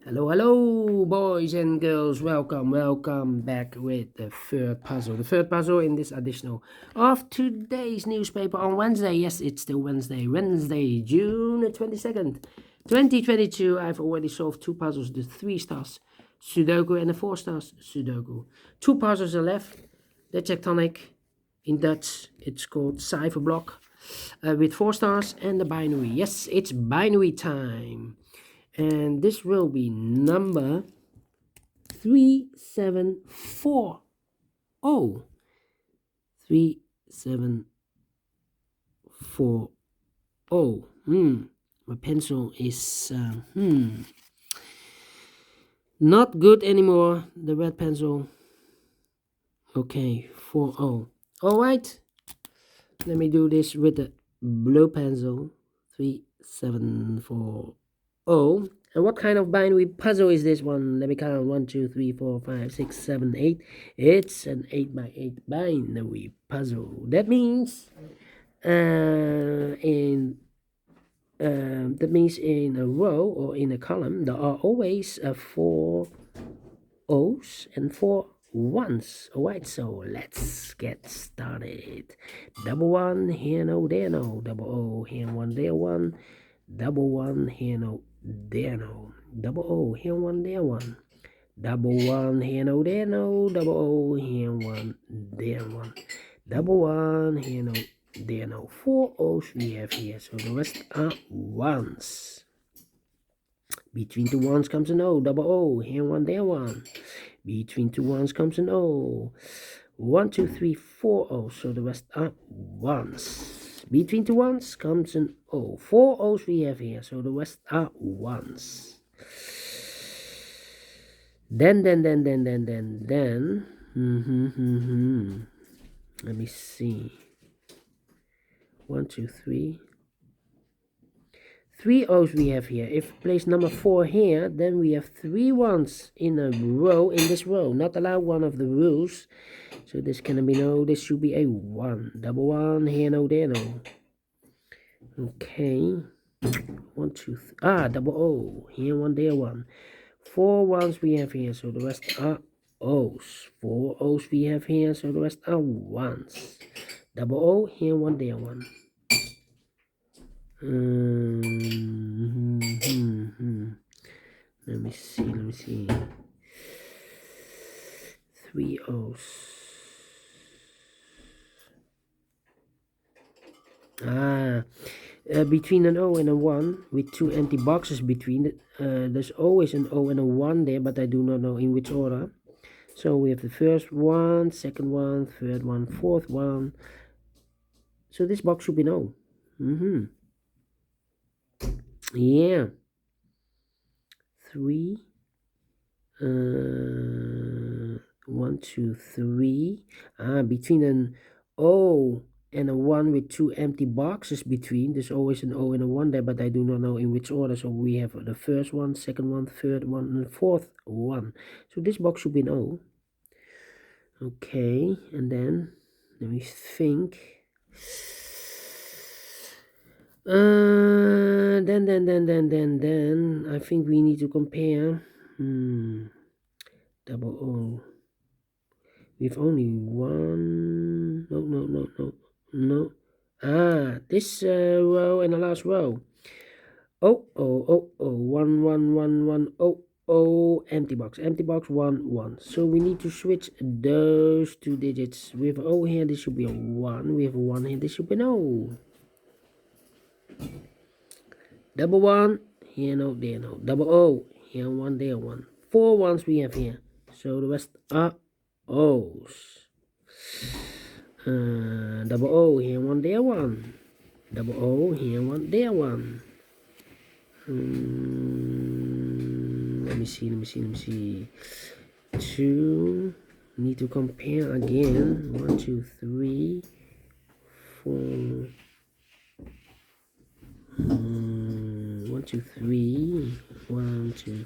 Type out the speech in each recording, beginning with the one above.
Hello, boys and girls. Welcome back with the third puzzle. The third puzzle in this edition of today's newspaper on Wednesday. Yes, it's still Wednesday, June 22nd, 2022. I've already solved two puzzles, the 3 stars Sudoku and the 4 stars Sudoku. Two puzzles are left. The tectonic, in Dutch, it's called cipher block, with 4 stars, and the binary. Yes, it's binary time. And this will be number 3740. 3740. My pencil is not good anymore. The red pencil. Okay, 40. All right. Let me do this with the blue pencil. 3740. And what kind of binary puzzle is this one? Let me count. 1, 2, 3, 4, 5, 6, 7, 8. It's an 8 by 8 binary puzzle. That means in a row or in a column there are always 4 O's and 4 1's. Alright, so let's get started. Double 1, here no, there no. Double O, here 1, there 1. Double 1, here no, there no. Double O, here 1, there 1. Double 1, here no, there no. Double O, here 1, there 1. Double 1, here no, there no. 4 O's we have here, so the rest are 1's. Between two 1's comes an O. Double O, here 1, there 1. Between two 1's comes an O. 1, 2, 3, 4 O's, so the rest are 1's. Between two 1's comes an O. 4 O's we have here, so the rest are 1's. Then. Let me see. 1, 2, 3. 3 O's we have here. If place number 4 here, then we have 3 1's in a row, in this row. Not allowed, one of the rules. So this can be no, this should be a 1. Double 1, here no, there no. Okay. 1, 2, 3. Double O. Here 1, there 1. 4 1's we have here, so the rest are O's. 4 O's we have here, so the rest are 1's. Double O, here 1, there 1. Let me see. 3 O's. Between an O and a 1 with 2 empty boxes between it, there's always an O and a 1 there, but I do not know in which order. So we have the first one, second one, third one, fourth one. So this box should be no. Yeah. 3. 1, 2, 3. Between an O and a 1 with 2 empty boxes between. There's always an O and a 1 there, but I do not know in which order. So we have the first one, second one, third one, and fourth one. So this box should be an O. Okay, and then let me think. Then I think we need to compare. Double O with only one. No. This row and the last row. Oh, 1, empty box, 1. So we need to switch those 2 digits. We have O here, this should be a 1. We have a 1 here, this should be an O. Double 1, here no, there no. Double O, here 1, there 1. 4 1's we have here, so the rest are O's. Double O, here 1, there 1. Double O, here 1, there 1. Let me see. 2. Need to compare again. 1, 2, 3, 4. 1, 2, 3. 1, 2,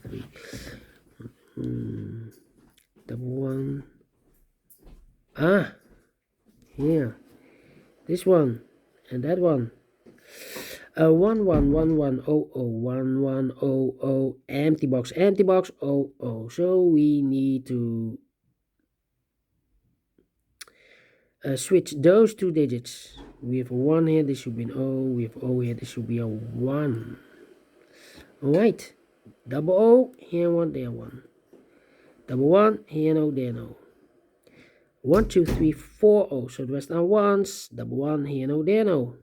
3. Double 1. Here. This one and that one. 1111001100 empty box 00. So we need to switch those two digits. We have a 1 here, this should be an O. We have O here, this should be a 1. Alright, double O, here 1, there 1. Double 1, here no, there no. 1, 2, 3, 4 O. So the rest are ones. Double 1, here no, there no.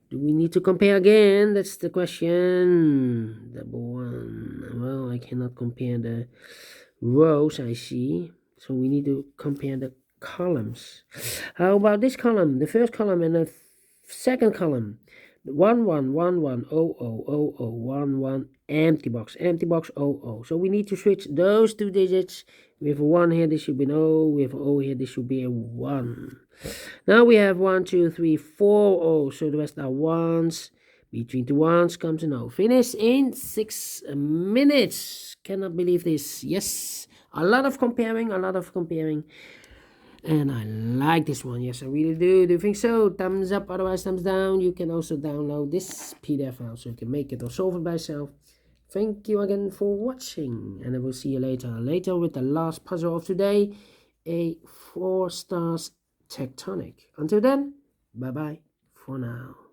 Do we need to compare again? That's the question. Double 1. Well, I cannot compare the rows, I see. So we need to compare the columns. How about this column? The first column and the second column. 1 1 1 1 0 0 0 0 1 1 empty box 0 0. So we need to switch those two digits. We have a 1 here, this should be an O. We have an O here, this should be a 1. Now we have 1 2 3 4 O. So the rest are ones. Between the ones comes an O. Finish in 6 minutes. Cannot believe this. Yes, a lot of comparing. And I like this one. Yes, I really do. Do you think so? Thumbs up, otherwise thumbs down. You can also download this PDF file so you can make it or solve it by yourself. Thank you again for watching, and I will see you later with the last puzzle of today, a 4 stars tectonic. Until then, bye bye for now.